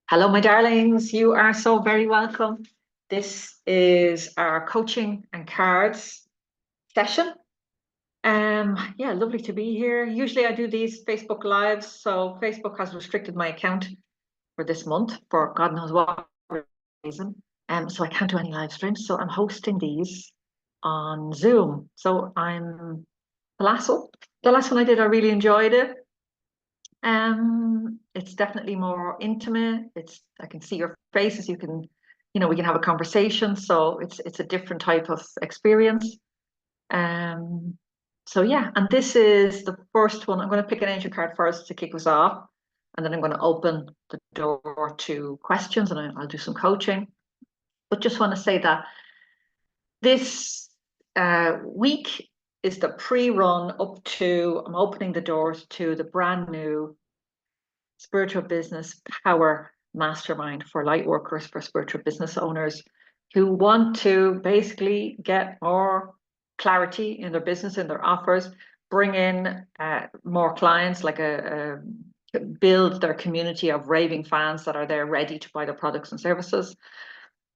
Hello, my darlings. You are so very welcome. This is our coaching and cards session. Yeah, lovely to be here. Usually I do these Facebook Lives, so Facebook has restricted my account for this month for God knows what reason. So I can't do any live streams. So I'm hosting these on Zoom. So I'm the last one I did, I really enjoyed it. It's definitely more intimate. I can see your faces. We can have a conversation. So it's a different type of experience. Um, so yeah, and this is the first one. I'm going to pick an angel card first to kick us off, and then I'm going to open the door to questions, and I'll do some coaching. But just want to say that this week is the pre-run up to. I'm opening the doors to the brand new spiritual business power mastermind for light workers, for spiritual business owners who want to basically get more clarity in their business, in their offers, bring in more clients, build their community of raving fans that are there ready to buy their products and services,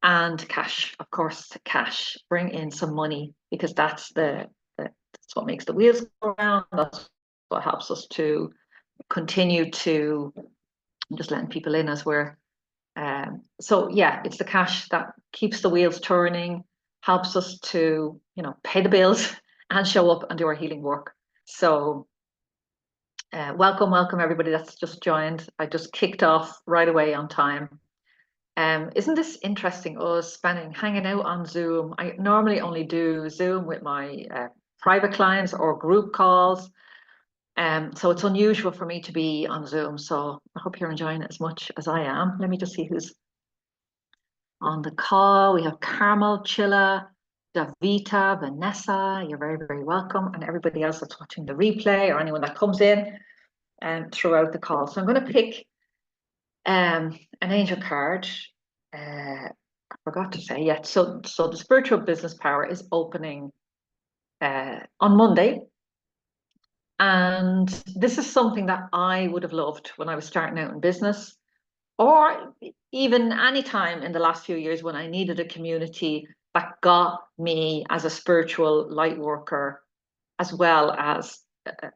and cash, of course, cash, bring in some money, because that's what makes the wheels go around. That's what helps us to continue to. I'm just letting people in as we're. So yeah, it's the cash that keeps the wheels turning, helps us to, pay the bills and show up and do our healing work. So welcome everybody that's just joined. I just kicked off right away on time. Isn't this interesting? Us hanging out on Zoom. I normally only do Zoom with my private clients or group calls. So it's unusual for me to be on Zoom. So I hope you're enjoying it as much as I am. Let me just see who's on the call. We have Carmel, Chilla, Davita, Vanessa. You're very, very welcome. And everybody else that's watching the replay or anyone that comes in throughout the call. So I'm going to pick an angel card. I forgot to say yet. So the spiritual business power is opening on Monday. And this is something that I would have loved when I was starting out in business, or even any time in the last few years when I needed a community that got me as a spiritual light worker, as well as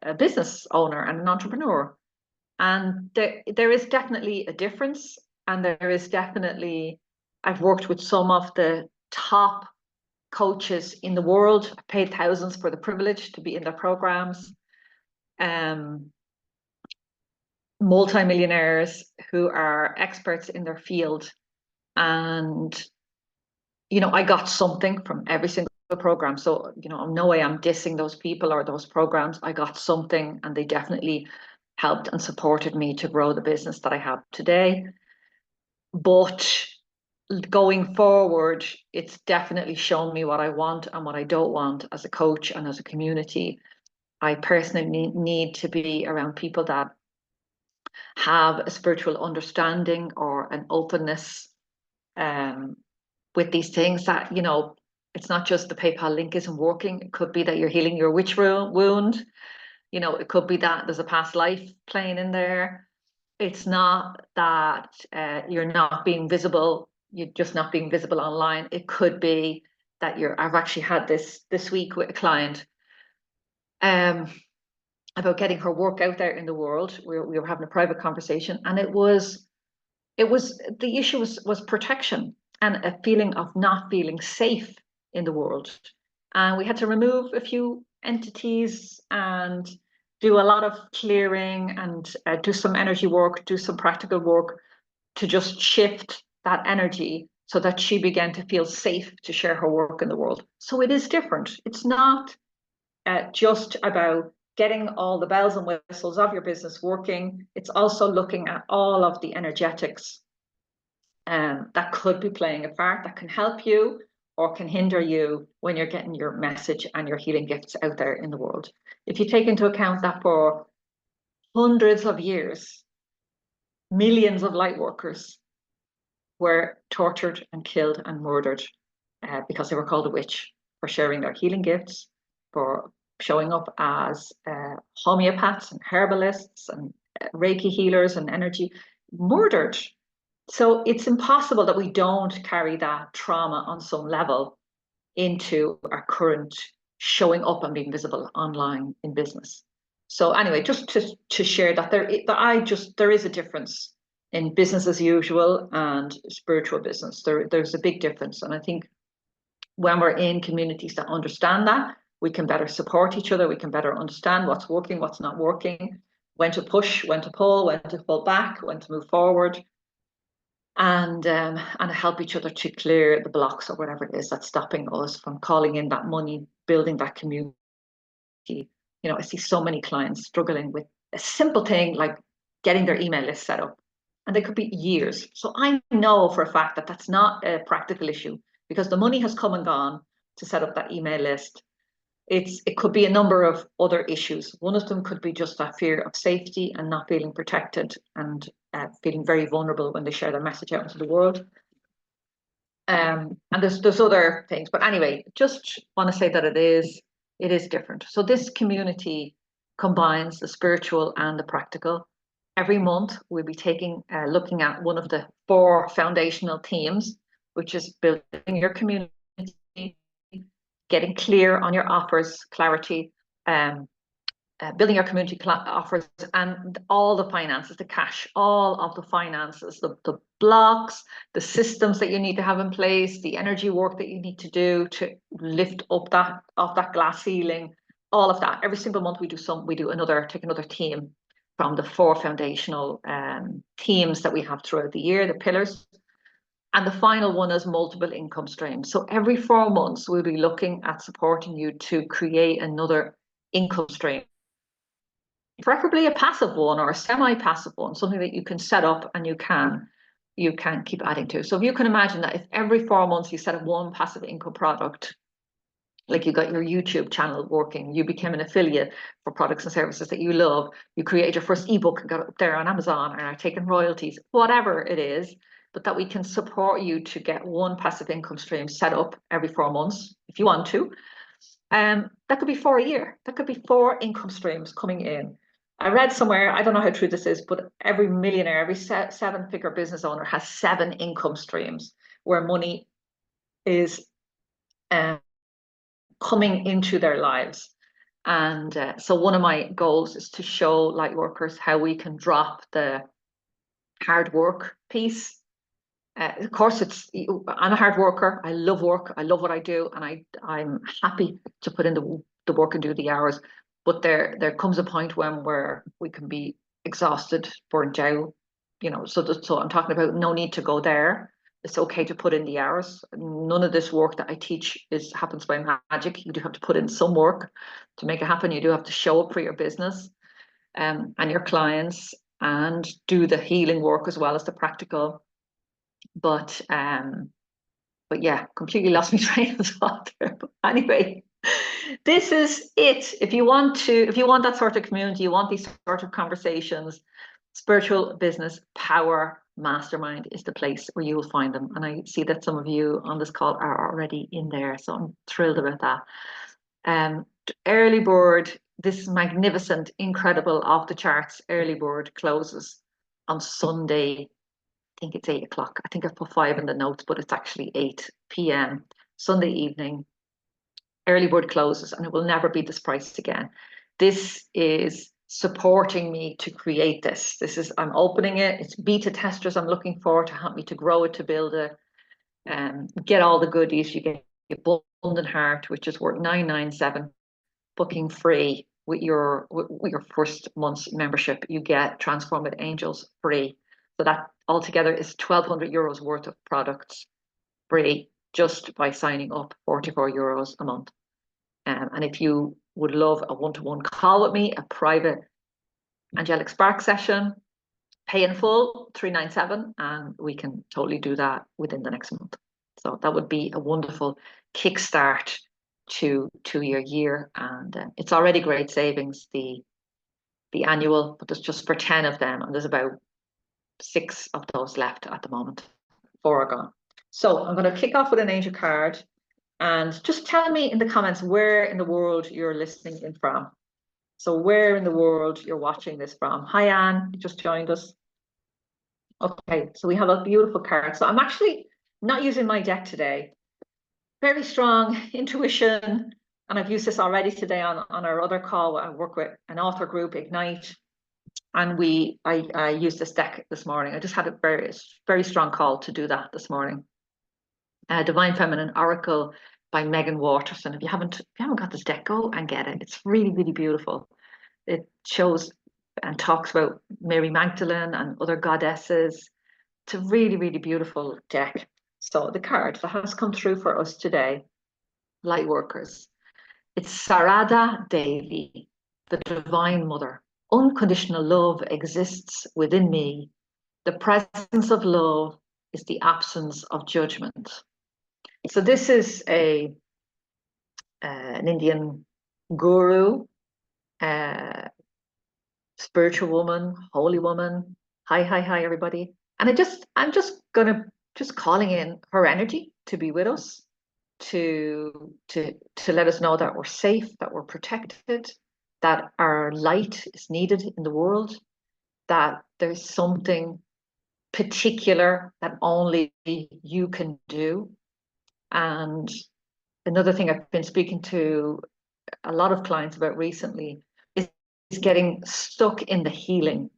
a business owner and an entrepreneur. And there is definitely a difference. And there is definitely, I've worked with some of the top coaches in the world. I paid thousands for the privilege to be in their programs. Multimillionaires who are experts in their field. And, I got something from every single program. So, no way I'm dissing those people or those programs. I got something, and they definitely helped and supported me to grow the business that I have today. But going forward, it's definitely shown me what I want and what I don't want as a coach and as a community. I personally need to be around people that have a spiritual understanding or an openness with these things, that, it's not just the PayPal link isn't working. It could be that you're healing your witch wound. It could be that there's a past life playing in there. It's not that you're not being visible. You're just not being visible online. It could be that I've actually had this week with a client about getting her work out there in the world. We were having a private conversation, and the issue was protection and a feeling of not feeling safe in the world. And we had to remove a few entities and do a lot of clearing and do some energy work, do some practical work to just shift that energy so that she began to feel safe to share her work in the world. So it is different. It's not just about getting all the bells and whistles of your business working. It's also looking at all of the energetics that could be playing a part, that can help you or can hinder you when you're getting your message and your healing gifts out there in the world. If you take into account that for hundreds of years, millions of light workers were tortured and killed and murdered because they were called a witch, for sharing their healing gifts, for showing up as homeopaths and herbalists and Reiki healers and energy, murdered. So it's impossible that we don't carry that trauma on some level into our current showing up and being visible online in business. So anyway, just to share that there is a difference in business as usual and spiritual business. There's a big difference. And I think when we're in communities that understand that, we can better support each other. We can better understand what's working, what's not working, when to push, when to pull, when to pull back, when to move forward, and help each other to clear the blocks or whatever it is that's stopping us from calling in that money, building that community. I see so many clients struggling with a simple thing like getting their email list set up, and they could be years. So I know for a fact that that's not a practical issue because the money has come and gone to set up that email list. It could be a number of other issues. One of them could be just that fear of safety and not feeling protected and feeling very vulnerable when they share their message out into the world. And there's other things, but anyway, just want to say that it is different. So this community combines the spiritual and the practical. Every month we'll be looking at one of the 4 foundational themes, which is building your community, getting clear on your offers, clarity, building your community offers, and all the finances, the cash, all of the finances, the blocks, the systems that you need to have in place, the energy work that you need to do to lift up that glass ceiling, all of that. Every single month take another theme from the 4 foundational themes that we have throughout the year, the pillars. And the final one is multiple income streams. So every 4 months, we'll be looking at supporting you to create another income stream, preferably a passive one or a semi-passive one, something that you can set up and you can keep adding to. So if you can imagine that if every 4 months you set up one passive income product, like you got your YouTube channel working, you became an affiliate for products and services that you love, you created your first ebook and got it up there on Amazon and are taking royalties, whatever it is, but that we can support you to get one passive income stream set up every 4 months if you want to. That could be for a year. That could be 4 income streams coming in. I read somewhere, I don't know how true this is, but every millionaire, every 7-figure business owner has 7 income streams where money is coming into their lives. And so one of my goals is to show light workers how we can drop the hard work piece. Of course, I'm a hard worker. I love work. I love what I do, and I'm happy to put in the work and do the hours. But there comes a point where we can be exhausted, burnt out. So I'm talking about no need to go there. It's okay to put in the hours. None of this work that I teach happens by magic. You do have to put in some work to make it happen. You do have to show up for your business and your clients and do the healing work as well as the practical. But yeah, completely lost my train of thought there. But anyway, this is it. If you want that sort of community, you want these sort of conversations, Spiritual Business Power Mastermind is the place where you will find them. And I see that some of you on this call are already in there, so I'm thrilled about that. Early bird, this magnificent, incredible, off the charts early bird closes on Sunday. I think it's 8 o'clock. I think I've put 5 in the notes, but it's actually 8 p.m. Sunday evening. Early bird closes, and it will never be this price again. This is supporting me to create this. I'm opening it. It's beta testers I'm looking for to help me to grow it, to build it, get all the goodies. You get Abundant Heart, which is worth $997, booking free with your first month's membership. You get Transform with Angels free. So that altogether is 1,200 euros worth of products free just by signing up, 44 euros a month. And if you would love a one-to-one call with me, a private angelic spark session, pay in full, 397, and we can totally do that within the next month. So that would be a wonderful kickstart to your year. And it's already great savings, the annual, but there's just for 10 of them, and there's about 6 of those left at the moment. 4 are gone. So I'm going to kick off with an angel card, and just tell me in the comments where in the world you're listening in from. So where in the world you're watching this from. Hi, Anne, you just joined us. Okay, so we have a beautiful card. So I'm actually not using my deck today. Very strong intuition, and I've used this already today on our other call. I work with an author group, Ignite, and I used this deck this morning. I just had a very strong call to do that this morning. Divine Feminine Oracle by Megan Waterson. If you haven't got this deck, go and get it. It's really beautiful. It shows and talks about Mary Magdalene and other goddesses. It's a really beautiful deck. So the card that has come through for us today, light workers, it's Sarada Devi, the Divine Mother. Unconditional love exists within me. The presence of love is the absence of judgment. So this is an Indian guru, spiritual woman, holy woman. Hi, everybody. And I'm just calling in her energy to be with us, to let us know that we're safe, that we're protected, that our light is needed in the world, that there's something particular that only you can do. And another thing I've been speaking to a lot of clients about recently is getting stuck in the healing,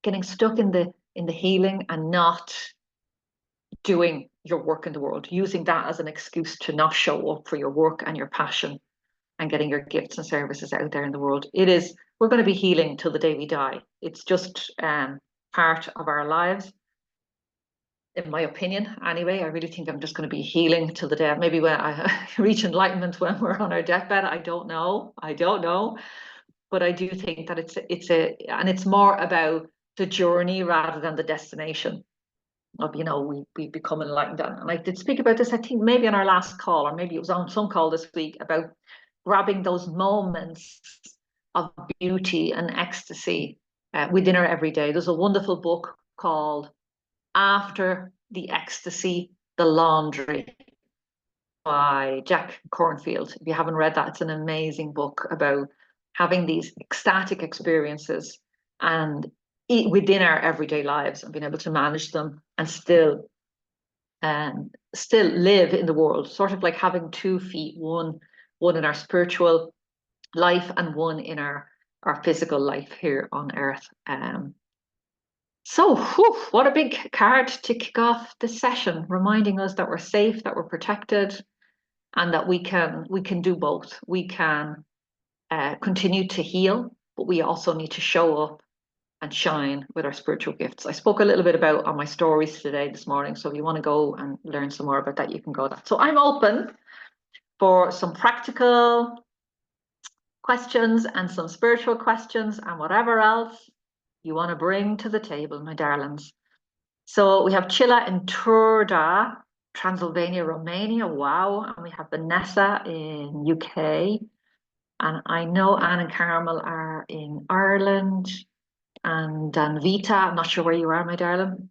healing and not doing your work in the world, using that as an excuse to not show up for your work and your passion and getting your gifts and services out there in the world. We're going to be healing till the day we die. It's just part of our lives. In my opinion, anyway, I really think I'm just going to be healing till the day. Maybe when I reach enlightenment when we're on our deathbed, I don't know. But I do think that it's more about the journey rather than the destination of, we become enlightened. And I did speak about this, I think maybe on our last call, or maybe it was on some call this week, about grabbing those moments of beauty and ecstasy within our everyday. There's a wonderful book called After the Ecstasy, the Laundry by Jack Cornfield. If you haven't read that, it's an amazing book about having these ecstatic experiences and within our everyday lives and being able to manage them and still live in the world, sort of like having 2 feet, one in our spiritual life and one in our physical life here on earth. So what a big card to kick off this session, reminding us that we're safe, that we're protected, and that we can do both. We can continue to heal, but we also need to show up and shine with our spiritual gifts. I spoke a little bit about on my stories this morning, so if you want to go and learn some more about that, you can go there. So I'm open for some practical questions and some spiritual questions and whatever else you want to bring to the table, my darlings. So we have Chilla in Turda, Transylvania, Romania. Wow. And we have Vanessa in UK. And I know Anne and Carmel are in Ireland. And Danvita, I'm not sure where you are, my darling.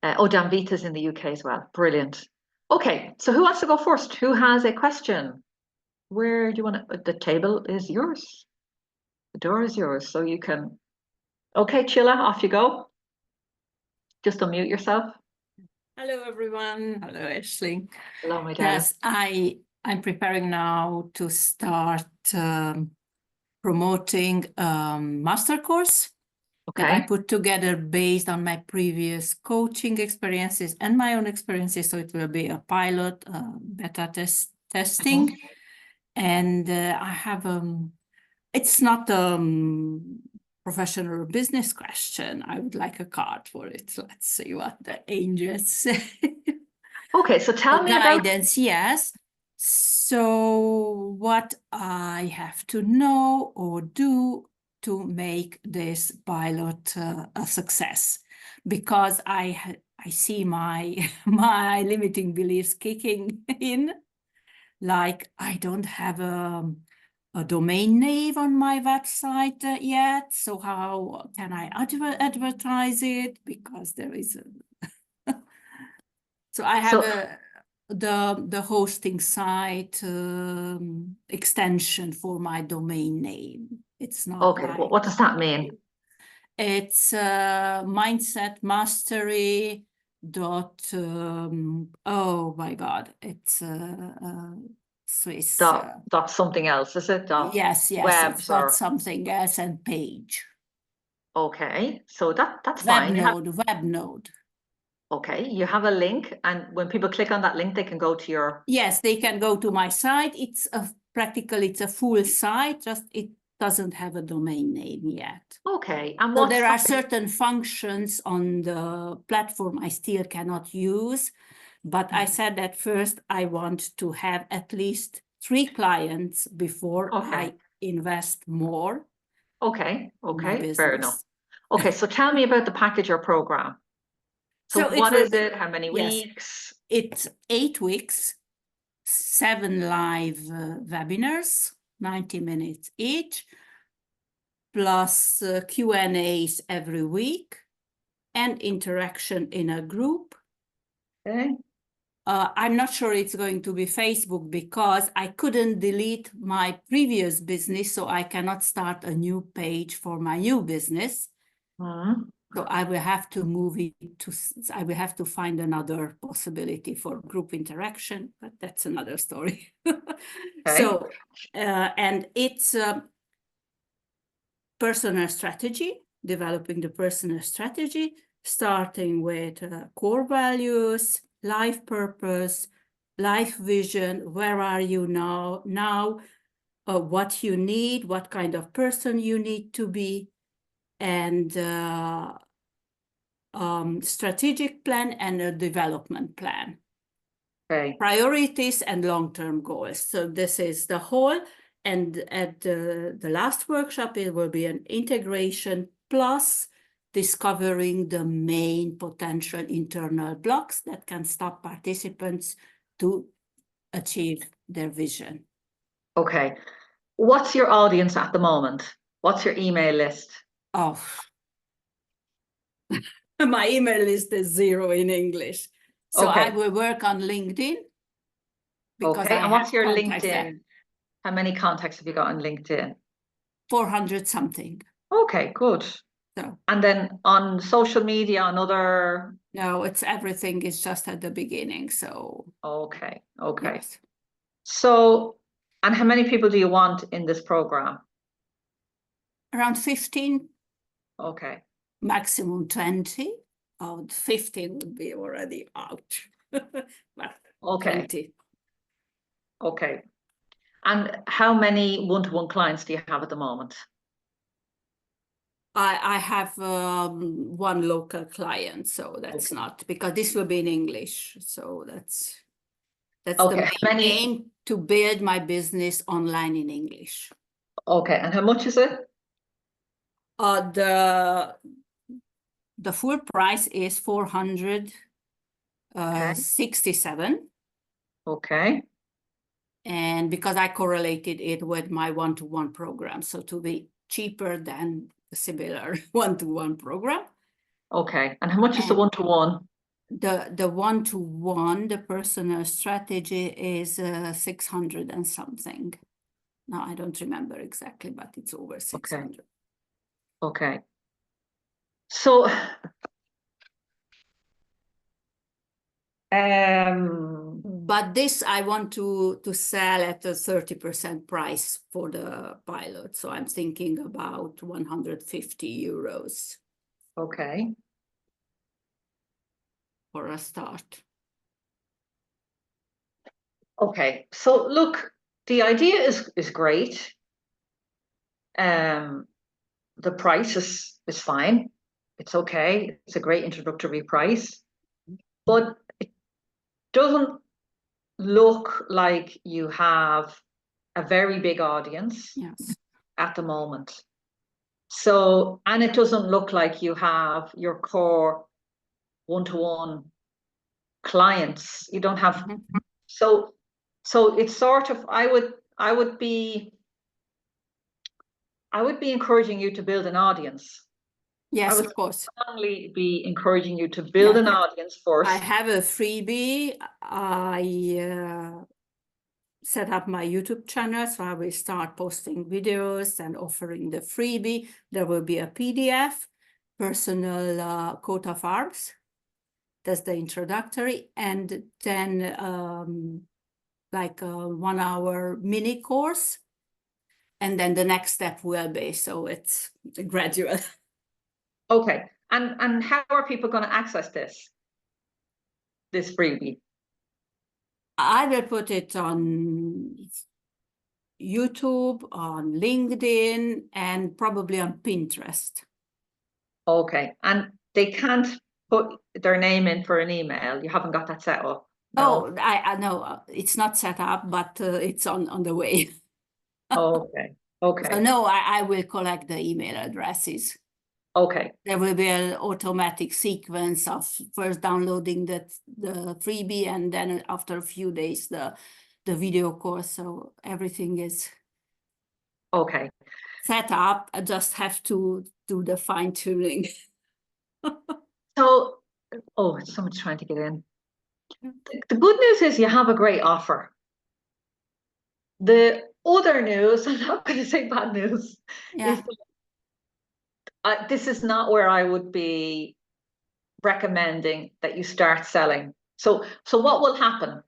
Danvita's in the UK as well. Brilliant. Okay, so who wants to go first? Who has a question? Where do you want to? The table is yours. The door is yours, so you can. Okay, Chilla, off you go. Just unmute yourself. Hello, everyone. Hello, Ashley. Hello, my darling. Yes, I'm preparing now to start promoting master course that I put together based on my previous coaching experiences and my own experiences. So it will be a pilot, beta testing. And I have, it's not professional business question. I would like a card for it. Let's see what the angels say. Okay, so tell me guidance, yes. So what I have to know or do to make this pilot a success, because I see my my limiting beliefs kicking in, like I don't have a domain name on my website yet. So how can I advertise it? Because there is a so I have the hosting site extension for my domain name. It's not okay. What does that mean? It's mindset mastery dot oh my God, it's Swiss. Dot something else, is it? Dot Yes, webs it's dot or something else and page. okay. So that's Web fine. node. Okay, you have a link, and when people click on that link, they can go to your. Yes, they can go to my site. It's practically it's a full site, just it doesn't have a domain name yet. Okay, and So what there are certain functions on the platform I still cannot use, but I said that first I want to have at least 3 clients before Okay. I invest more Okay, in my okay, fair enough. business. Okay, so tell me about the package or program. So So it what will is it? How many yes, weeks? it's 8 weeks, 7 live webinars, 90 minutes each, plus Q&As every week, and interaction in a group. Okay. I'm not sure it's going to be Facebook because I couldn't delete my previous business, so I cannot start a new page for my new business. Mhm. So I will have to move it to, I will have to find another possibility for group interaction, but that's another story. Okay. So, and it's personal strategy, developing the personal strategy, starting with core values, life purpose, life vision, where are you now, what you need, what kind of person you need to be, and strategic plan and a development plan. Okay. Priorities and long-term goals. So this is the whole. And at the last workshop, it will be an integration plus discovering the main potential internal blocks that can stop participants to achieve their vision. Okay. What's your audience at the moment? What's your email list? Oh, my email list is 0 in English. So I Okay. will work on LinkedIn because Okay. I And what's have your contacts there. LinkedIn? How many contacts have you got on LinkedIn? 400 something. Okay, good. So And then on social media, on other. no, it's everything is just at the beginning. So Okay, okay. yes, So, and how many people do you want in this program? around 15, Okay. maximum 20. Oh, 15 would be already out. But Okay. 20. Okay. And how many one-to-one clients do you have at the moment? I have one local client, so that's Okay. not because this will be in English. So that's Okay. the How main many? aim, to build my business online in English. Okay. And how much is it? The full price is 467. Okay. And because I correlated it with my one-to-one program, so to be cheaper than the similar one-to-one program. Okay. And how much is the And one-to-one? the one-to-one, the personal strategy is 600 and something. Now I don't remember exactly, but it's over 600. Okay. So, But this I want to sell at a 30% price for the pilot. So I'm thinking about 150 euros okay. for a start. Okay. So look, the idea is great. The price is fine. It's okay. It's a great introductory price, but it doesn't look like you have a very big audience Yes. at the moment. So, and it doesn't look like you have your core one-to-one clients. You don't have, so it's sort of, I would be encouraging you to build an audience. I Yes, would of course. strongly be encouraging you to build Yeah. an audience I first. have a freebie. I set up my YouTube channel, so I will start posting videos and offering the freebie. There will be a PDF, personal coat of arms. That's the introductory, and then like a 1 hour mini course. And then the next step will be, so it's gradual. Okay. And how are people going to access this freebie? I will put it on YouTube, on LinkedIn, and probably on Pinterest. Okay. And they can't put their name in for an email. You haven't got that set up. No. Oh, I know it's not set up, but it's on the way. Okay. Okay. So no, I will collect the email addresses. Okay. There will be an automatic sequence of first downloading the freebie, and then after a few days the video course. So everything is Okay. set up. I just have to do the fine tuning. So, oh, someone's trying to get in. The good news is you have a great offer. The other news, I'm not going to say bad news, Yeah. is this is not where I would be recommending that you start selling. So what will happen?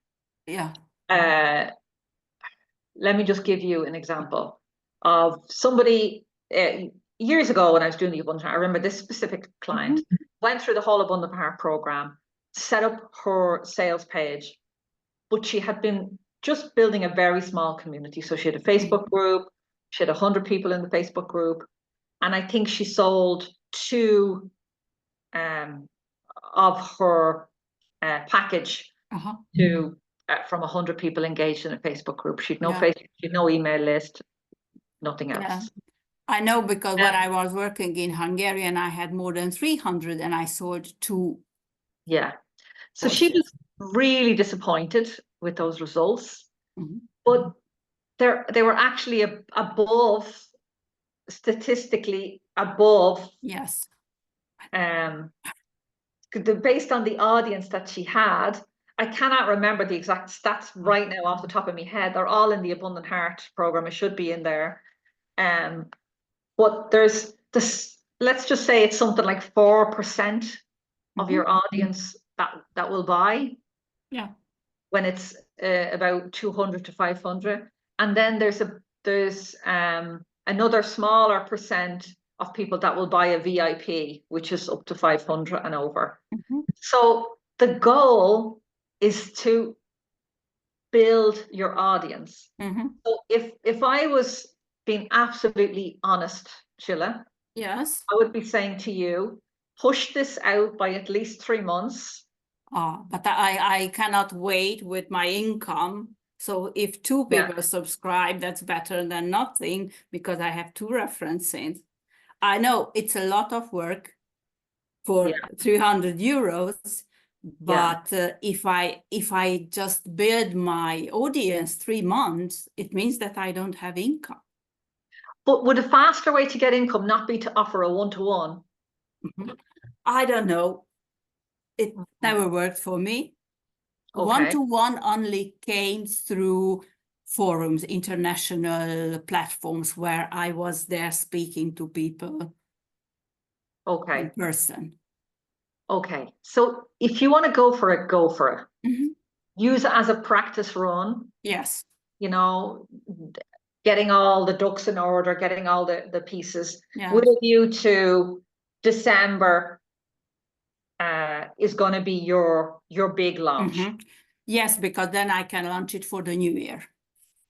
Yeah. Let me just give you an example of somebody years ago when I was doing the Abundant Heart. I remember this specific client went through the whole Abundant Heart program, set up her sales page, but she had been just building a very small community. So she had a Facebook group, she had 100 people in the Facebook group, and I think she sold 2 of her package to from 100 people engaged in a Facebook group. She'd no Facebook, she'd no email list, nothing else. Yeah. I know, because when I was working in Hungary and I had more than 300 and I sold 2. Yeah. So she was really disappointed with those results, but they were actually above, statistically above. Yes. Based on the audience that she had, I cannot remember the exact stats right now off the top of my head. They're all in the Abundant Heart program. It should be in there. But there's this, let's just say it's something like 4% of your audience that will buy. Yeah. When it's about 200 to 500. And then there's another smaller percent of people that will buy a VIP, which is up to 500 and over. So the goal is to build your audience. So if I was being absolutely honest, Sheila, yes, I would be saying to you, push this out by at least 3 months. But I cannot wait with my income. So if 2 people subscribe, that's better than nothing, because I have 2 references. I know it's a lot of work for 300 euros, but if I just build my audience 3 months, it means that I don't have income. But would a faster way to get income not be to offer a one-to-one? I don't know. It never worked for me. One-to-one only came through forums, international platforms, where I was there speaking to people in person. Okay, so if you want to go for it, go for it. Use it as a practice run. Yes. You know, getting all the ducks in order, getting all the pieces. With a view to December is going to be your big launch. Yes, because then I can launch it for the new year.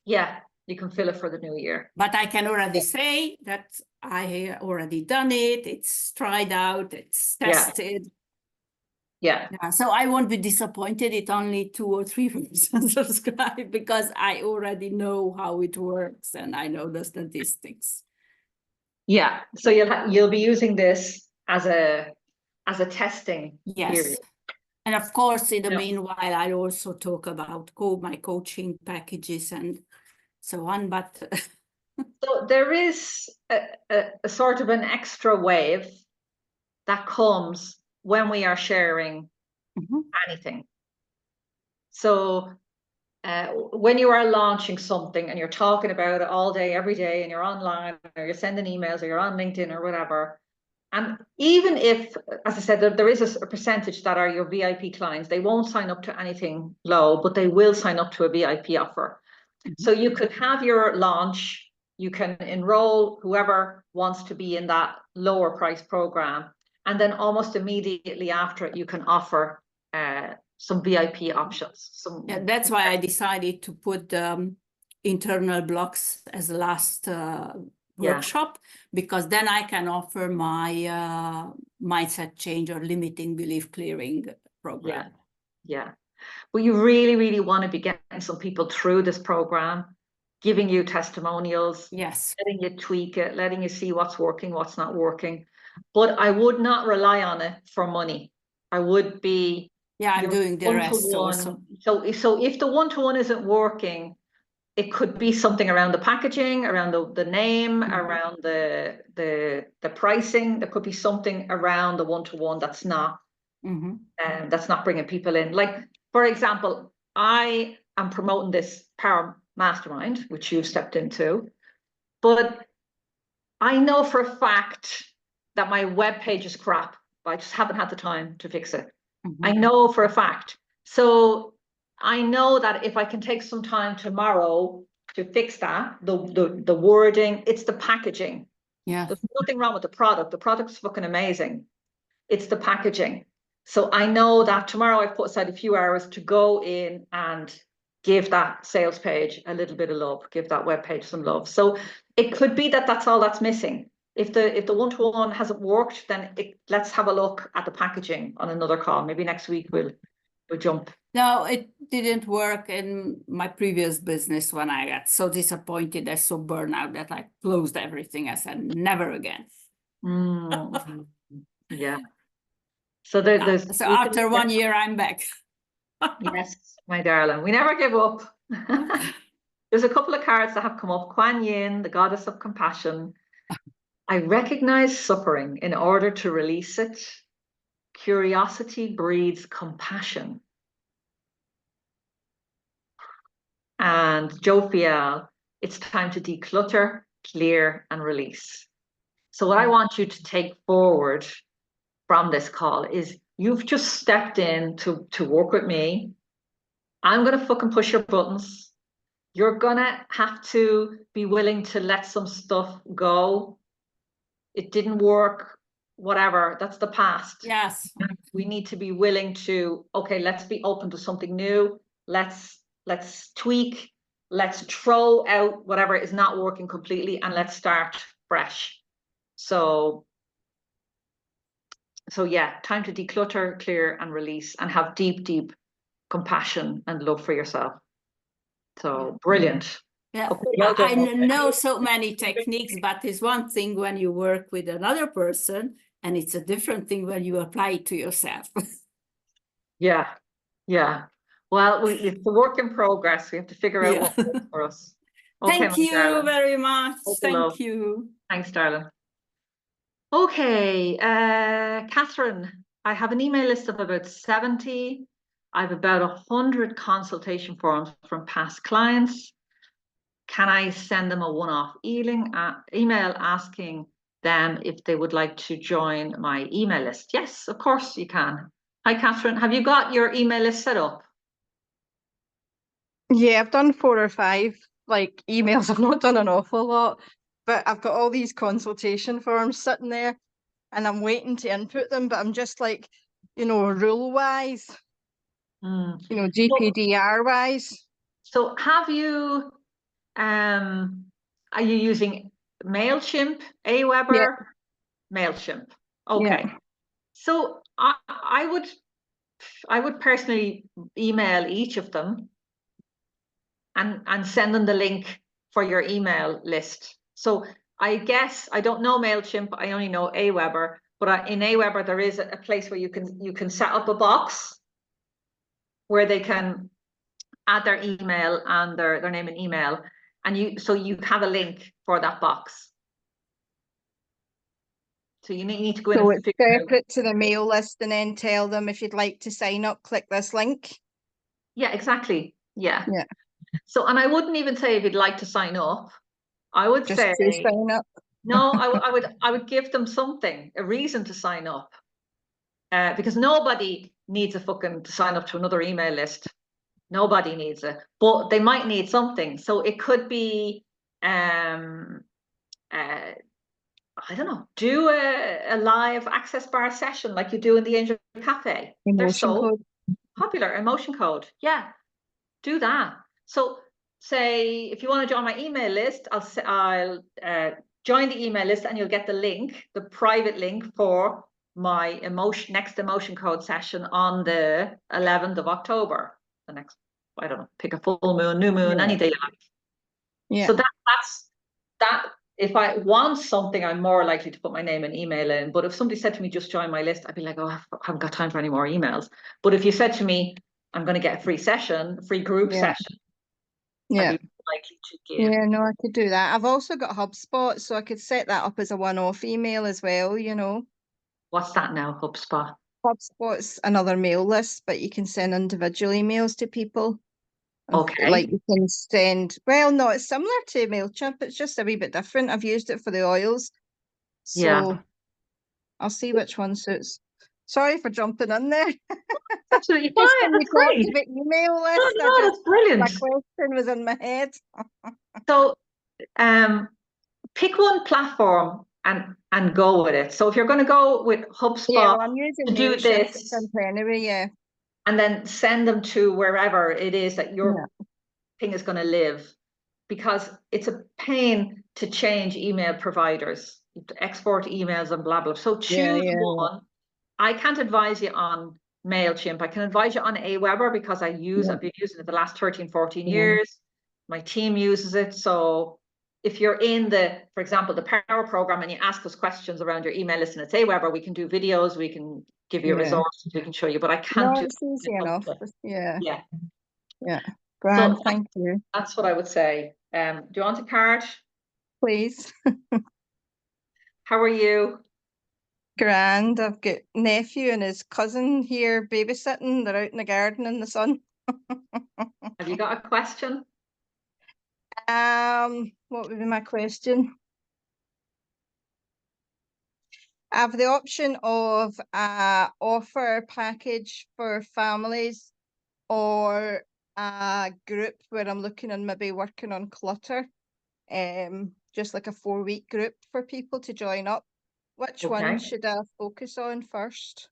Yeah, you can fill it for the new year. But I can already say that I already done it. It's tried out. It's tested. Yeah. So I won't be disappointed if only 2 or 3 persons subscribe, because I already know how it works and I know the statistics. Yeah. So you'll be using this as a testing period. And of course, in the meanwhile, I also talk about my coaching packages and so on. But so there is a sort of an extra wave that comes when we are sharing anything. So when you are launching something and you're talking about it all day, every day, and you're online, or you're sending emails, or you're on LinkedIn or whatever, And even if, as I said, there is a percentage that are your VIP clients, they won't sign up to anything low, but they will sign up to a VIP offer. So you could have your launch, you can enroll whoever wants to be in that lower price program. And then almost immediately after it, you can offer some VIP options. Yeah, that's why I decided to put internal blocks as the last workshop, because then I can offer my mindset change or limiting belief clearing program. Yeah. Well, you really, really want to be getting some people through this program, giving you testimonials, Yes, letting you tweak it, letting you see what's working, what's not working. But I would not rely on it for money. I would be I'm doing the rest also. So if the one-to-one isn't working, it could be something around the packaging, around the name, around the pricing. There could be something around the one-to-one that's not bringing people in. Like, for example, I am promoting this Power Mastermind, which you've stepped into, but I know for a fact that my web page is crap. I just haven't had the time to fix it. I know for a fact. So I know that if I can take some time tomorrow to fix that, the wording, it's the packaging. Yeah. There's nothing wrong with the product. The product's fucking amazing. It's the packaging. So I know that tomorrow I've put aside a few hours to go in and give that sales page a little bit of love, give that web page some love. So it could be that that's all that's missing. If the one-to-one hasn't worked, then let's have a look at the packaging on another call. Maybe next week we'll jump. No, it didn't work in my previous business when I got so disappointed, I so burnout that I closed everything. I said, never again. Yeah. So there's so after 1 year, I'm back. Yes, my darling. We never give up. There's a couple of cards that have come up. Kuan Yin, the goddess of compassion. I recognize suffering in order to release it. Curiosity breeds compassion. And Jophiel, it's time to declutter, clear, and release. So what I want you to take forward from this call is you've just stepped in to work with me. I'm going to fucking push your buttons. You're going to have to be willing to let some stuff go. It didn't work, whatever. That's the past. Yes. We need to be willing to, okay, let's be open to something new. Let's tweak. Let's throw out whatever is not working completely and let's start fresh. So yeah, time to declutter, clear, and release, and have deep, deep compassion and love for yourself. So brilliant. Yeah, okay, well I know so many techniques, but it's one thing when you work with another person, and it's a different thing when you apply it to yourself. Yeah. Well, it's a work in progress. We have to figure out what works for us. Okay, Thank you very much. Thank you. Thanks, darling. Okay, Catherine, I have an email list of about 70. I have about 100 consultation forms from past clients. Can I send them a one-off email asking them if they would like to join my email list? Yes, of course you can. Hi, Catherine. Have you got your email list set up? Yeah, I've done 4 or 5 like emails. I've not done an awful lot, but I've got all these consultation forms sitting there and I'm waiting to input them, but I'm just like, rule wise, GPDR wise. So have you, are you using MailChimp, Aweber? Yeah. MailChimp. Okay. Yeah. So I would personally email each of them and send them the link for your email list. So I guess I don't know MailChimp, I only know Aweber, but in Aweber there is a place where you can set up a box where they can add their email and their name and email, and you have a link for that box. So you need to go in. So it's separate to the mail list, and then tell them if you'd like to sign up, click this link. Yeah, exactly. Yeah. So, and I wouldn't even say if you'd like to sign up. I would just say to sign up. No, I would give them something, a reason to sign up. Because nobody needs to sign up to another email list. Nobody needs it, but they might need something. So it could be, I don't know, do a live access bar session like you do in the Angel Cafe. They're so popular. Emotion code. Yeah, do that. So say if you want to join my email list, I'll join the email list and you'll get the link, the private link for my next emotion code session on the 11th of October. The next, I don't know, pick a full moon, new moon, any day you like. Yeah. So that. If I want something, I'm more likely to put my name and email in. But if somebody said to me, just join my list, I'd be like, oh, I haven't got time for any more emails. But if you said to me, I'm going to get a free session, free group session, I'd be likely to give. Yeah, no, I could do that. I've also got HubSpot, so I could set that up as a one-off email as well, you know. What's that now, HubSpot? HubSpot's another mail list, but you can send individual emails to people. Okay. Like you can send, well, no, it's similar to MailChimp. It's just a wee bit different. I've used it for the oils. So Yeah. I'll see which one suits. Sorry for jumping in there. Absolutely Just fine. when you That's talked great. about email No, list, no, that's brilliant. my question was in my head. So pick one platform and go with it. So if you're going to go with HubSpot Yeah, well, I'm using to do MailChimp this, anyway, yeah. and then send them to wherever it is that your thing is going to live, because it's a pain to change email providers. You have to export emails and blah, blah. So choose one. I can't advise you on MailChimp. I can advise you on Aweber because I've been using it the last 13, 14 years. My team uses it. So if you're in for example, the Power Program and you ask us questions around your email list and it's Aweber, we can do videos, we can give you resources, we can show you, but I can't do it's easy enough. Yeah. Grand, thank you. That's what I would say. Do you want a card? Please. How are you? Grand. I've got nephew and his cousin here babysitting. They're out in the garden in the sun. Have you got a question? What would be my question? I have the option of a offer package for families or a group where I'm looking and maybe working on clutter. Just like a 4-week group for people to join up. Which one should I focus on first?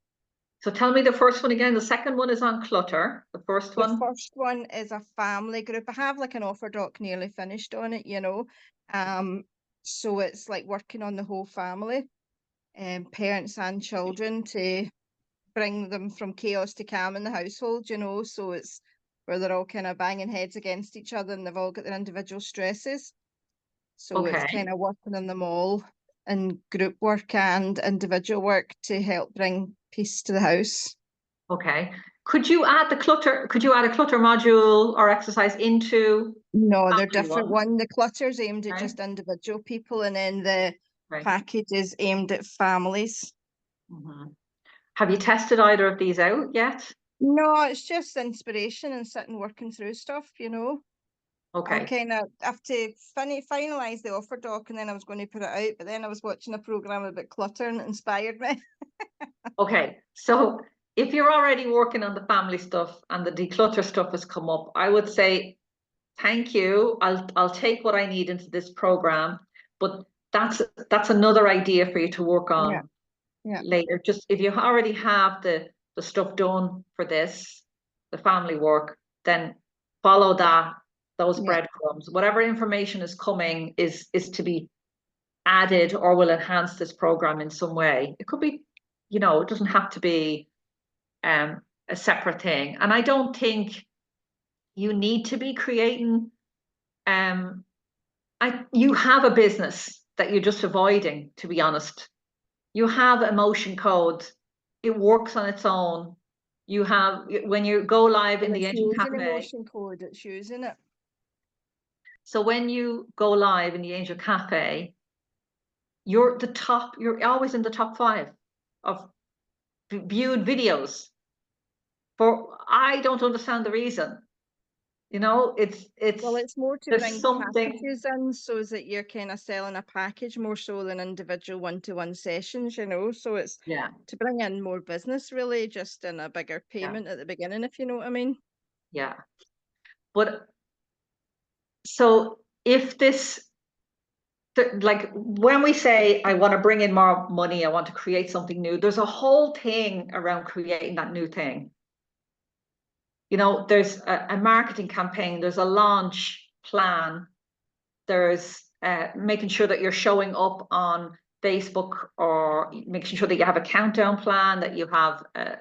So tell me the first one again. The second one is on clutter. The first one? The first one is a family group. I have like an offer doc nearly finished on it, you know. So it's like working on the whole family, parents and children, to bring them from chaos to calm in the household, you know. So it's where they're all kind of banging heads against each other and they've all got their individual stresses. So it's kind of working on them all in group work and individual work to help bring peace to the house. Okay. Could you add a clutter module or exercise into? No, they're different. One, the clutter's aimed at just individual people, and then the package is aimed at families. Have you tested either of these out yet? No, it's just inspiration and sitting working through stuff, you know. Okay. I kind of have to finalize the offer doc, and then I was going to put it out, but then I was watching a program about clutter and it inspired me. Okay, so if you're already working on the family stuff and the declutter stuff has come up, I would say thank you. I'll take what I need into this program, but that's another idea for you to work on later. Just if you already have the stuff done for this, the family work, then follow those breadcrumbs. Whatever information is coming is to be added or will enhance this program in some way. It could be, you know, it doesn't have to be a separate thing. And I don't think you need to be creating, you have a business that you're just avoiding, to be honest. You have emotion codes. It works on its own. You have, when you go live in the Angel Cafe. Emotion code, it's using it. So when you go live in the Angel Cafe, you're always in the top 5 of viewed videos. I don't understand the reason. You know, Well, it's more to there's bring something. packages in so that you're kind of selling a package more so than individual one-to-one sessions, you know. So it's Yeah, to bring in more business, really, just in a bigger payment at the beginning, if you know what I mean. yeah. But so if this, like when we say I want to bring in more money, I want to create something new, there's a whole thing around creating that new thing. You know, there's a marketing campaign, there's a launch plan, there's making sure that you're showing up on Facebook, or making sure that you have a countdown plan, that you have a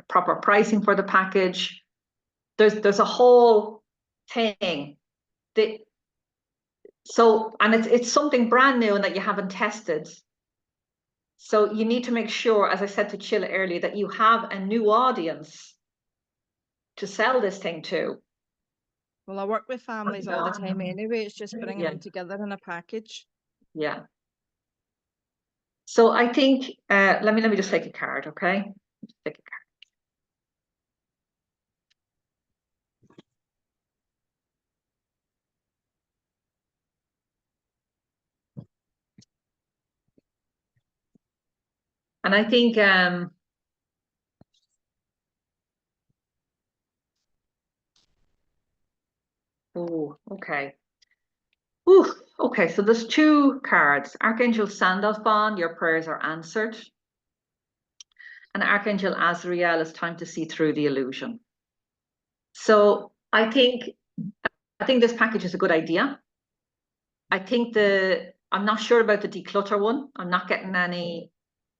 proper pricing for the package. There's a whole thing that, so, and it's something brand new and that you haven't tested. So you need to make sure, as I said to Chilla earlier, that you have a new audience to sell this thing to. Well, I work with families all the time anyway. It's just bringing Yeah. them together in a package. Yeah. So I think, let me just take a card, okay? Take a card. And I think, oh, okay. Ooh, okay, so there's two cards. Archangel Sandalphon, your prayers are answered. And Archangel Azrael, it's time to see through the illusion. So I think this package is a good idea. I think I'm not sure about the declutter one. I'm not getting any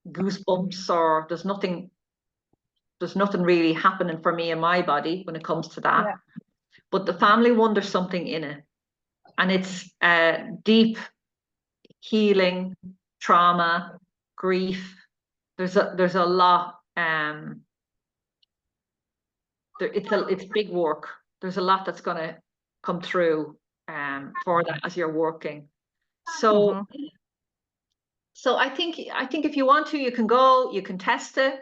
goosebumps, or there's nothing really happening for me in my body when it comes to that. Yeah. But the family one, there's something in it. And it's deep healing, trauma, grief. There's a lot. It's big work. There's a lot that's going to come through for that as you're working. So so I think if you want to, you can go, you can test it.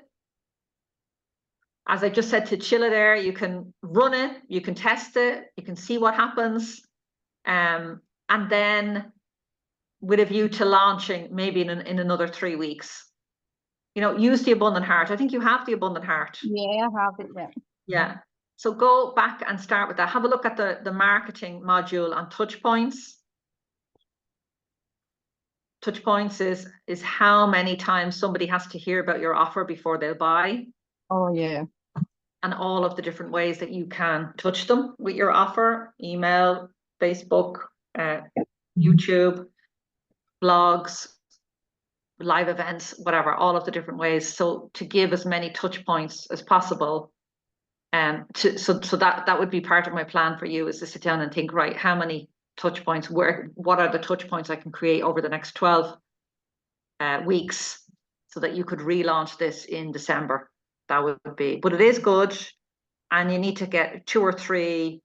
As I just said to Chilla there, you can run it, you can test it, you can see what happens. And then with a view to launching maybe in another 3 weeks. You know, use the abundant heart. I think you have the abundant heart. Yeah, I have it, yeah. Yeah. So go back and start with that. Have a look at the marketing module on touch points. Touch points is how many times somebody has to hear about your offer before they'll buy. Oh, yeah. And all of the different ways that you can touch them with your offer: email, Facebook, YouTube, blogs, live events, whatever, all of the different ways. So to give as many touch points as possible. So that would be part of my plan for you, is to sit down and think, right, how many touch points, what are the touch points I can create over the next 12 weeks, so that you could relaunch this in December. That would be, but it is good. And you need to get 2 or 3.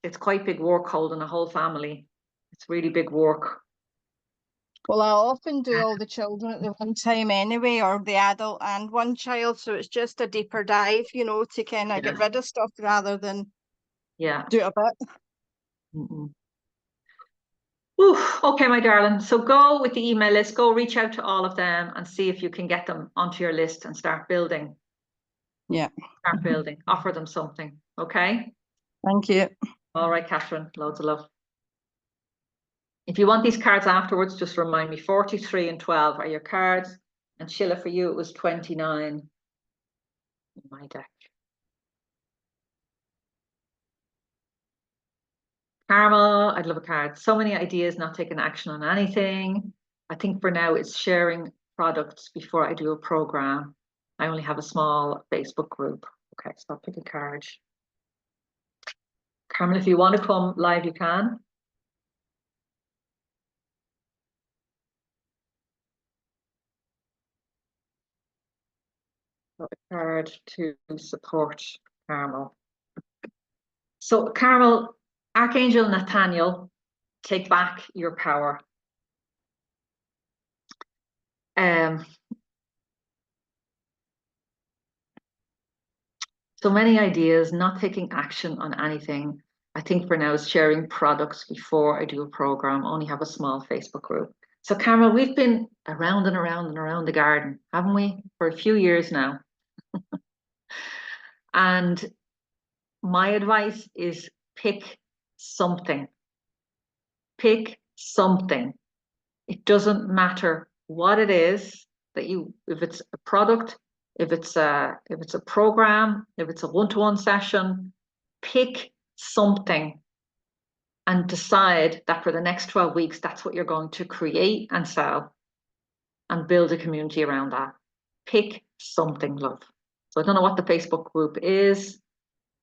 It's quite big work holding a whole family. It's really big work. Well, I often do all the children at the one time anyway, or the adult and one child. So it's just a deeper dive, you know, to kind of get rid of stuff rather than do it a bit. Ooh, okay, my darling. So go with the email list, go reach out to all of them and see if you can get them onto your list and start building. Yeah. Start building. Offer them something. Okay. Thank you. All right, Catherine. Loads of love. If you want these cards afterwards, just remind me. 43 and 12 are your cards. And Sheila, for you, it was 29 in my deck. Carmel, I'd love a card. So many ideas, not taking action on anything. I think for now it's sharing products before I do a program. I only have a small Facebook group. Okay, so I'll pick a card. Carmel, if you want to come live, you can. A card to support Carmel. So Carmel, Archangel Nathaniel, take back your power. so many ideas, not taking action on anything. I think for now is sharing products before I do a program, only have a small Facebook group. So Carmel, we've been around and around and around the garden, haven't we? For a few years now. And my advice is pick something. Pick something. It doesn't matter what it is that you, if it's a product, if it's a program, if it's a one-to-one session, pick something and decide that for the next 12 weeks, that's what you're going to create and sell and build a community around that. Pick something, love. So I don't know what the Facebook group is.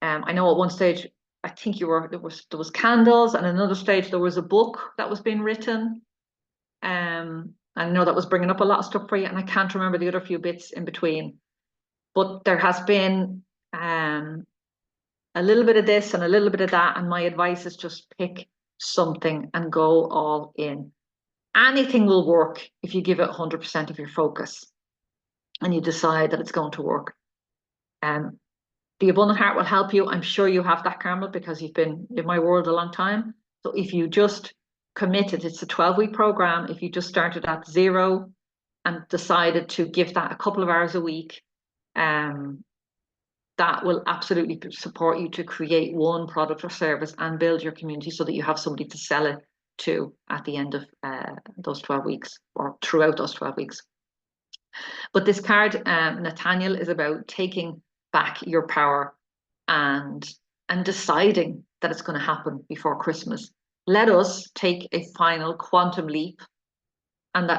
I know at one stage, I think there was candles, and another stage there was a book that was being written. I know that was bringing up a lot of stuff for you, and I can't remember the other few bits in between. But there has been a little bit of this and a little bit of that, and my advice is just pick something and go all in. Anything will work if you give it 100% of your focus and you decide that it's going to work. The abundant heart will help you. I'm sure you have that, Carmel, because you've been in my world a long time. So if you just committed, it's a 12-week program. If you just started at 0 and decided to give that a couple of hours a week, that will absolutely support you to create one product or service and build your community so that you have somebody to sell it to at the end of those 12 weeks or throughout those 12 weeks. But this card, Nathaniel, is about taking back your power and deciding that it's going to happen before Christmas. Let us take a final quantum leap and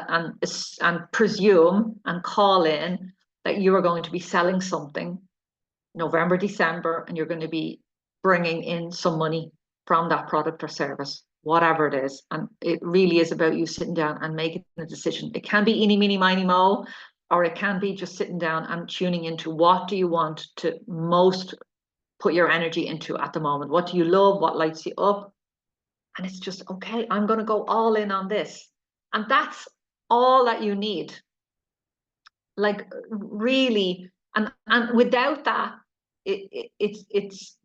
presume and call in that you are going to be selling something November, December, and you're going to be bringing in some money from that product or service, whatever it is. And it really is about you sitting down and making a decision. It can be eeny, meeny, miny, mo, or it can be just sitting down and tuning into what do you want to most put your energy into at the moment. What do you love? What lights you up? And it's just, okay, I'm going to go all in on this. And that's all that you need. Like really, and without that, it's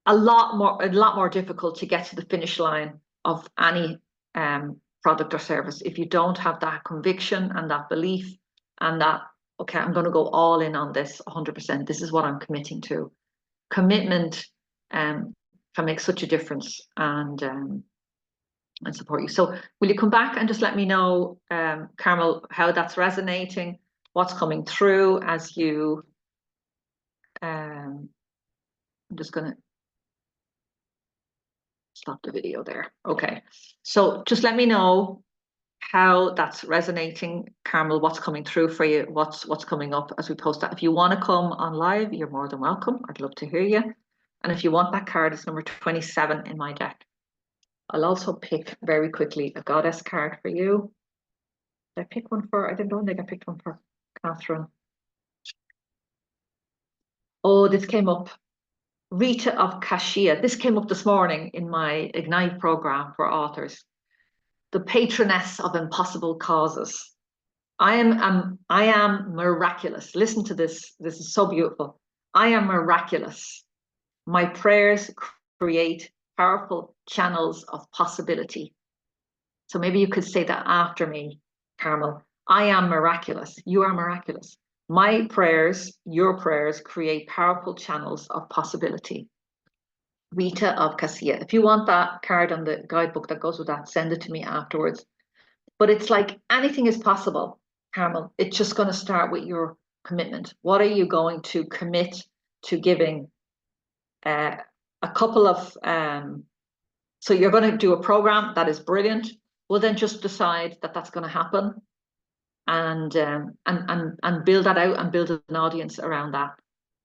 a lot more difficult to get to the finish line of any product or service if you don't have that conviction and that belief and that, okay, I'm going to go all in on this 100%. This is what I'm committing to. Commitment can make such a difference and support you. So will you come back and just let me know, Carmel, how that's resonating, what's coming through as you, I'm just going to stop the video there. Okay, so just let me know how that's resonating, Carmel, what's coming through for you, what's coming up as we post that. If you want to come on live, you're more than welcome. I'd love to hear you. And if you want that card, it's number 27 in my deck. I'll also pick very quickly a goddess card for you. Did I pick one for, I don't think I picked one for Catherine. Oh, this came up. Rita of Kashia. This came up this morning in my Ignite program for authors. The patroness of impossible causes. I am miraculous. Listen to this. This is so beautiful. I am miraculous. My prayers create powerful channels of possibility. So maybe you could say that after me, Carmel. I am miraculous. You are miraculous. My prayers, your prayers, create powerful channels of possibility. Rita of Cassia. If you want that card on the guidebook that goes with that, send it to me afterwards. But it's like anything is possible, Carmel. It's just going to start with your commitment. What are you going to commit to giving? A couple of, so you're going to do a program that is brilliant. Well, then just decide that that's going to happen. And build that out and build an audience around that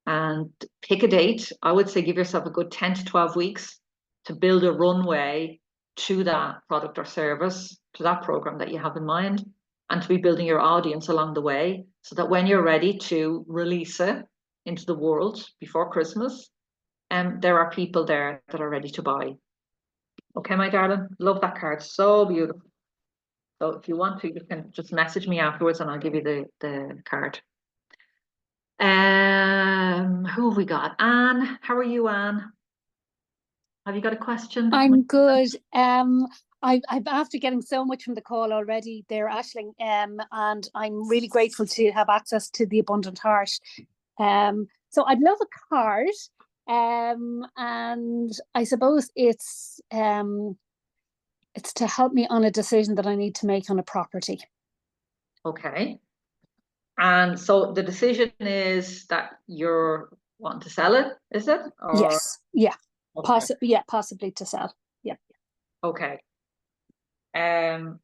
and pick a date. I would say give yourself a good 10 to 12 weeks to build a runway to that product or service, to that program that you have in mind, and to be building your audience along the way so that when you're ready to release it into the world before Christmas, there are people there that are ready to buy. Okay, my darling, love that card, so beautiful. So if you want to, you can just message me afterwards and I'll give you the card. Who have we got? Anne, how are you, Anne? Have you got a question? I'm good. I'm after getting so much from the call already there, Aisling, and I'm really grateful to have access to the Abundant Heart. So I'd love a card, and I suppose it's to help me on a decision that I need to make on a property. Okay. And so the decision is that you're wanting to sell it, is it? Or... Yes. Yeah. Okay. Possibly to sell. Yeah. Okay. Okay,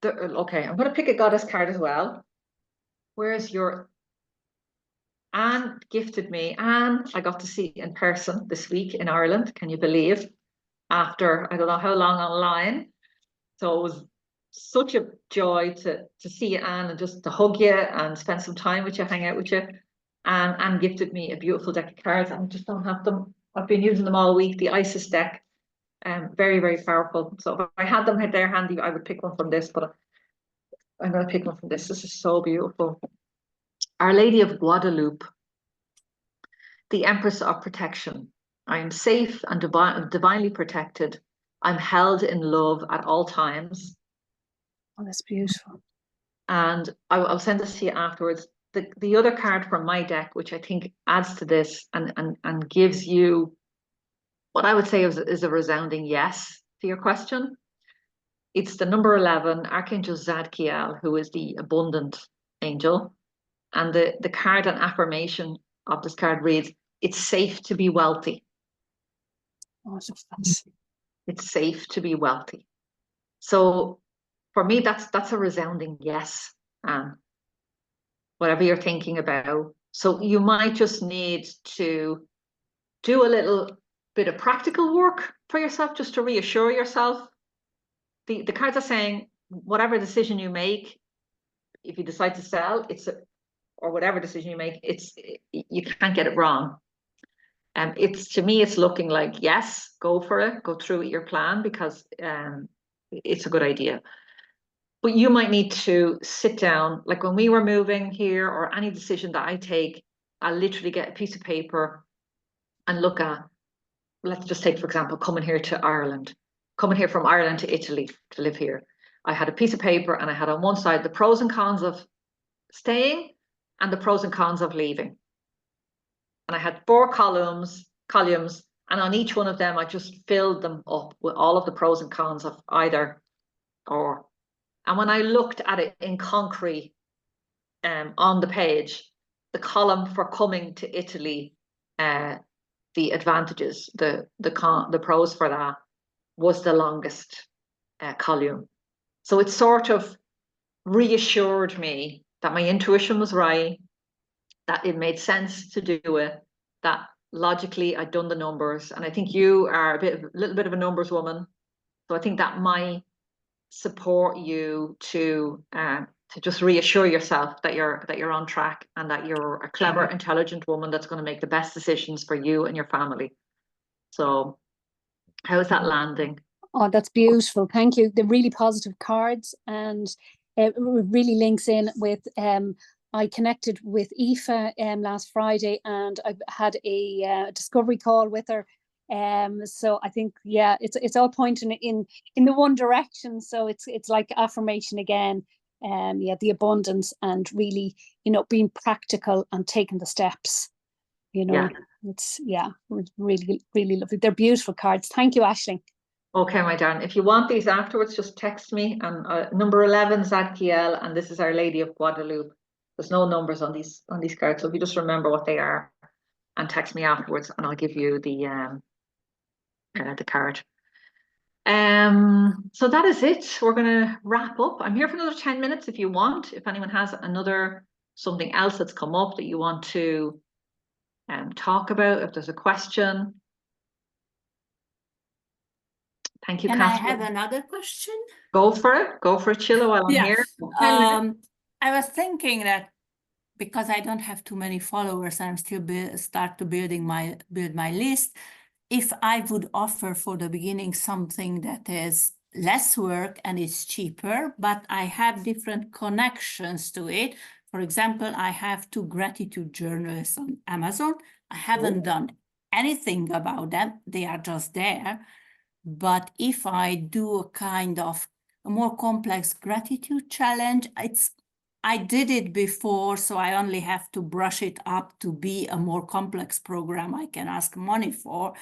I'm going to pick a goddess card as well. Where's your... Anne gifted me. Anne, I got to see in person this week in Ireland. Can you believe? After I don't know how long online. So it was such a joy to see you, Anne, and just to hug you and spend some time with you, hang out with you. And Anne gifted me a beautiful deck of cards. I just don't have them. I've been using them all week. The Isis deck, very, very powerful. So if I had them there handy, I would pick one from this, but I'm going to pick one from this. This is so beautiful. Our Lady of Guadalupe, the Empress of Protection. I am safe and divinely protected. I'm held in love at all times. Oh, that's beautiful. And I'll send this to you afterwards. The other card from my deck, which I think adds to this and gives you what I would say is a resounding yes to your question. It's the number 11, Archangel Zadkiel, who is the abundant angel. And the card and affirmation of this card reads, it's safe to be wealthy. Oh, so fancy. It's safe to be wealthy. So for me, that's a resounding yes. Whatever you're thinking about. So you might just need to do a little bit of practical work for yourself, just to reassure yourself. The cards are saying whatever decision you make, if you decide to sell, or whatever decision you make, you can't get it wrong. To me, it's looking like, yes, go for it, go through with your plan, because it's a good idea. But you might need to sit down, like when we were moving here, or any decision that I take, I literally get a piece of paper and look at, let's just take, for example, coming here to Ireland, coming here from Ireland to Italy to live here. I had a piece of paper and I had on one side the pros and cons of staying and the pros and cons of leaving. And I had 4 columns, and on each one of them, I just filled them up with all of the pros and cons of either or. And when I looked at it in concrete on the page, the column for coming to Italy, the advantages, the pros for that was the longest column. So it sort of reassured me that my intuition was right, that it made sense to do it, that logically I'd done the numbers. And I think you are a little bit of a numbers woman. So I think that might support you to just reassure yourself that you're on track and that you're a clever, intelligent woman that's going to make the best decisions for you and your family. So how's that landing? Oh, that's beautiful. Thank you. They're really positive cards, and it really links in with I connected with Aoife last Friday, and I've had a discovery call with her. So I think, yeah, it's all pointing in the one direction. So it's like affirmation again. Yeah, the abundance, and really, being practical and taking the steps. It's really, really lovely. They're beautiful cards. Thank you, Aisling. Okay, my darling. If you want these afterwards, just text me. And number 11 Zadkiel, and this is Our Lady of Guadalupe. There's no numbers on these cards, so if you just remember what they are, and text me afterwards, and I'll give you the card. So that is it. We're gonna wrap up. I'm here for another 10 minutes if you want. If anyone has something else that's come up that you want to talk about, if there's a question. Thank you, Can Catherine. I have another question? Go for it, Sheila, while I'm here. I was thinking that because I don't have too many followers, I'm still start to build my list. If I would offer for the beginning something that is less work and is cheaper, but I have different connections to it. For example, I have 2 gratitude journals on Amazon. I haven't done anything about them. They are just there. But if I do a kind of a more complex gratitude challenge, I did it before, so I only have to brush it up to be a more complex program I can ask money for.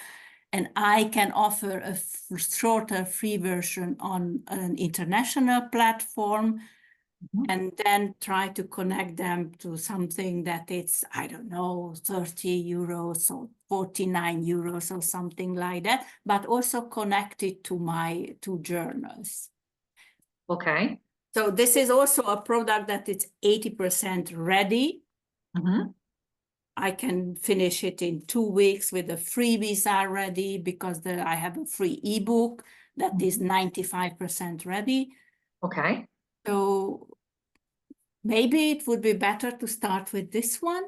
And I can offer a shorter free version on an international platform, and then try to connect them to something that it's, I don't know, 30 euros or 49 euros or something like that, but also connect it to my 2 journals. Okay. So this is also a product that it's 80% ready. I can finish it in 2 weeks with the freebies are ready, because I have a free ebook that is 95% ready. Okay. So maybe it would be better to start with this one.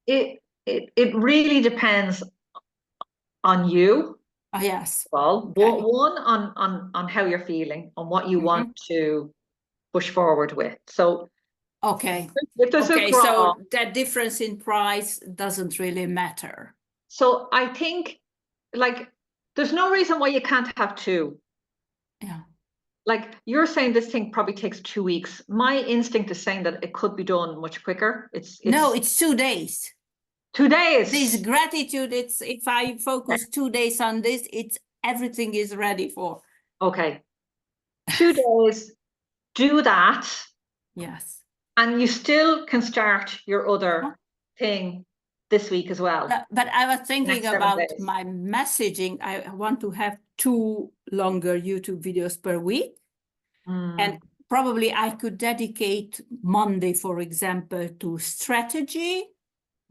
It really depends on you. Yes. Well, Okay. one on how you're feeling, on what you want to push forward with. So Okay. if there's a Okay, draw, so that difference in price doesn't really matter. so I think, like, there's no reason why you can't have 2. Yeah. Like you're saying, this thing probably takes 2 weeks. My instinct is saying that it could be done much quicker. No, it's 2 days. 2 days. This gratitude, it's if I focus 2 days on this, it's everything is ready for. Okay. 2 days, do that. Yes. And you still can start your other thing this week as well. But I was thinking Next 7 about days. my messaging. I want to have 2 longer YouTube videos per week. And probably I could dedicate Monday, for example, to strategy,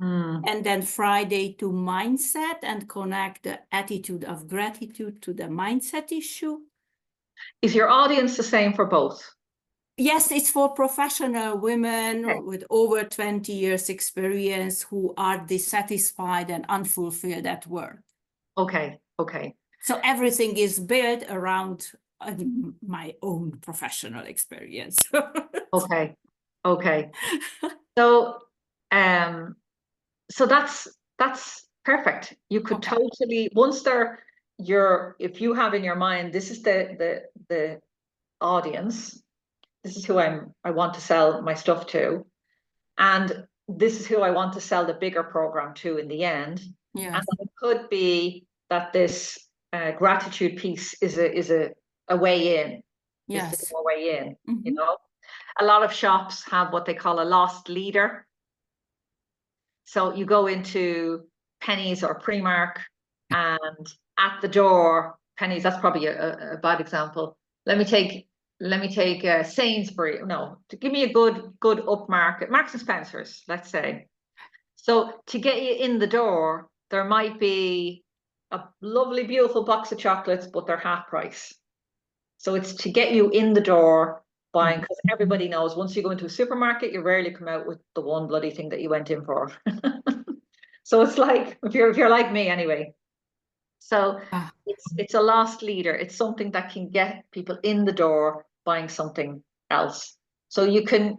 and then Friday to mindset, and connect the attitude of gratitude to the mindset issue. Is your audience the same for both? Yes, it's for professional women with over 20 years experience who are dissatisfied and unfulfilled at work. Okay, okay. So everything is built around my own professional experience. Okay, okay. So, so that's perfect. You could totally, once if you have in your mind, this is the audience, this is who I want to sell my stuff to, and this is who I want to sell the bigger program to in the end. Yes. And it could be that this gratitude piece is a way in. Yes. Is a way in. You know, a lot of shops have what they call a lost leader. So you go into Pennies or Primark, and at the door, Pennies, that's probably a bad example. Let me take Sainsbury. No, to give me a good upmarket, Marks and Spencer's, let's say. So to get you in the door, there might be a lovely, beautiful box of chocolates, but they're half price. So it's to get you in the door buying, because everybody knows once you go into a supermarket, you rarely come out with the one bloody thing that you went in for. So it's like, if you're like me anyway. So it's a lost leader. It's something that can get people in the door buying something else. So you could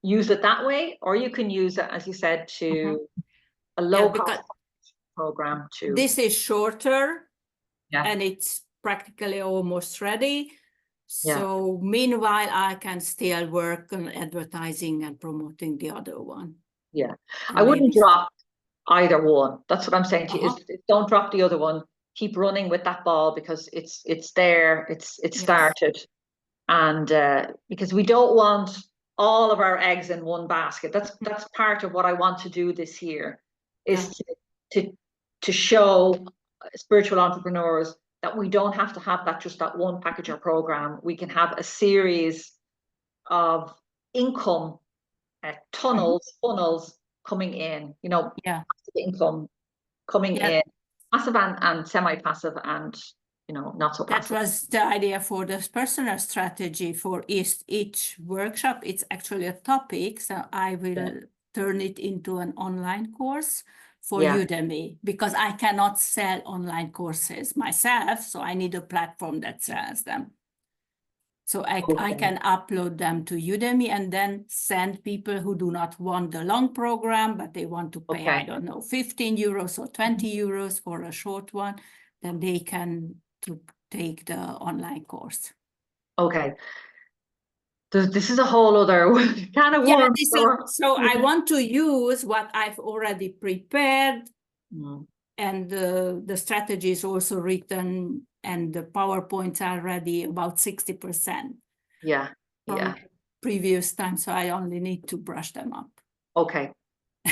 use it that way, or you can use it, as you said, to a low cost program too. This is shorter, and it's practically almost ready. So meanwhile, I can still work on advertising and promoting the other one. Yeah, I wouldn't drop either one. That's what I'm saying to you, is don't drop the other one. Keep running with that ball, because it's there, it's started. And because we don't want all of our eggs in one basket. That's part of what I want to do this year, is to show spiritual entrepreneurs that we don't have to have that one package or program. We can have a series of income funnels coming in, you know, income coming in, passive and semi-passive, and, you know, not so passive. That was the idea for this personal strategy for each workshop. It's actually a topic, so I will turn it into an online course for Yeah. Udemy, because I cannot sell online courses myself, so I need a platform that sells them. So I Okay. can upload them to Udemy and then send people who do not want the long program, but they want to pay, I Okay. don't know, 15 euros or 20 euros for a short one, then they can take the online course. Okay. This is a whole other kind of Yeah, worms. so I want to use what I've already prepared, Mm. and the strategy is also written, and the PowerPoints are ready about 60% Yeah. from Yeah. previous time, so I only need to brush them up. Okay.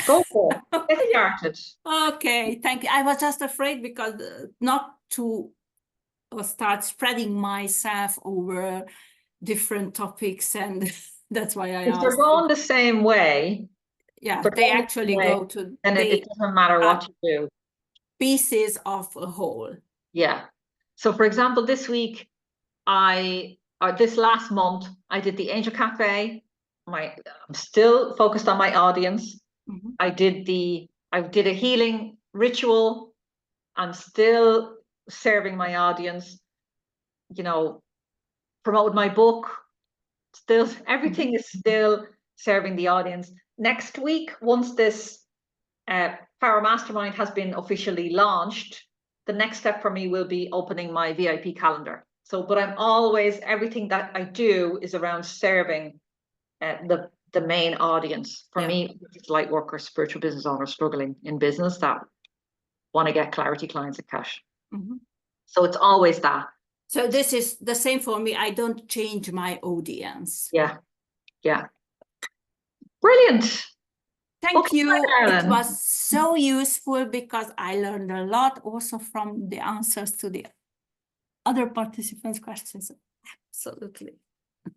Go for it. Get started. Okay, thank you. I was just afraid because not to start spreading myself over different topics, and that's why I If they're asked. going the same way, Yeah, they're they going the actually same way, go to then they it doesn't matter are what you do. pieces of a whole. Yeah. So for example, this week, this last month, I did the Angel Cafe. I'm still focused on my audience. Mhm. I did a healing ritual. I'm still serving my audience, you know, promote my book. Still, everything is still serving the audience. Next week, once this Power Mastermind has been officially launched, the next step for me will be opening my VIP calendar. So, but I'm always, everything that I do is around serving the main audience. For me, it's light workers, spiritual business owners struggling in business that want to get clarity, clients, and cash. Mhm. So it's always that. So this is the same for me. I don't change my audience. Yeah. Yeah. Brilliant. Thank Okay, you. It Marilyn. was so useful because I learned a lot also from the answers to the other participants' questions. Absolutely.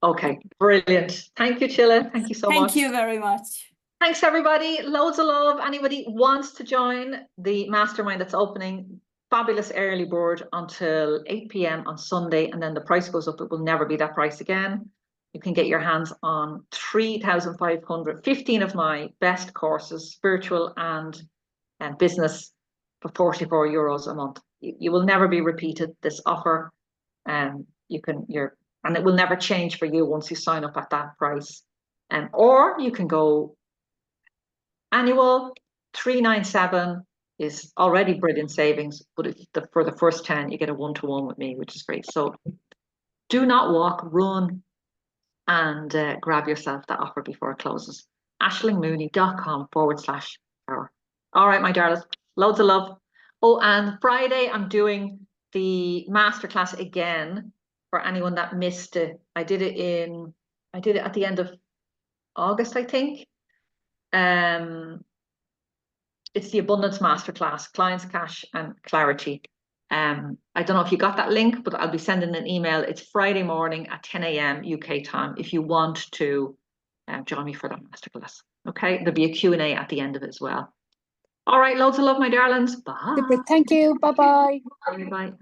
Okay, brilliant. Thank you, Chilla. Thank you so much. Thank you very much. Thanks, everybody. Loads of love. Anybody wants to join the mastermind that's opening, fabulous early bird until 8 p.m. on Sunday, and then the price goes up. It will never be that price again. You can get your hands on 3,500, 15 of my best courses, spiritual and business, for 44 euros a month. You will never be repeated this offer. And it will never change for you once you sign up at that price. Or you can go annual. 397 is already brilliant savings, but for the first 10, you get a 1-to-1 with me, which is great. So do not walk, run, and grab yourself that offer before it closes. ashlingmooney.com/power. All right, my darlings, loads of love. Oh, and Friday, I'm doing the masterclass again for anyone that missed it. I did it at the end of August, I think. It's the Abundance Masterclass, Clients, Cash, and Clarity. I don't know if you got that link, but I'll be sending an email. It's Friday morning at 10 a.m. UK time if you want to join me for that masterclass. Okay, there'll be a Q&A at the end of it as well. All right, loads of love, my darlings. Bye. Super. Thank you. Bye-bye. Bye.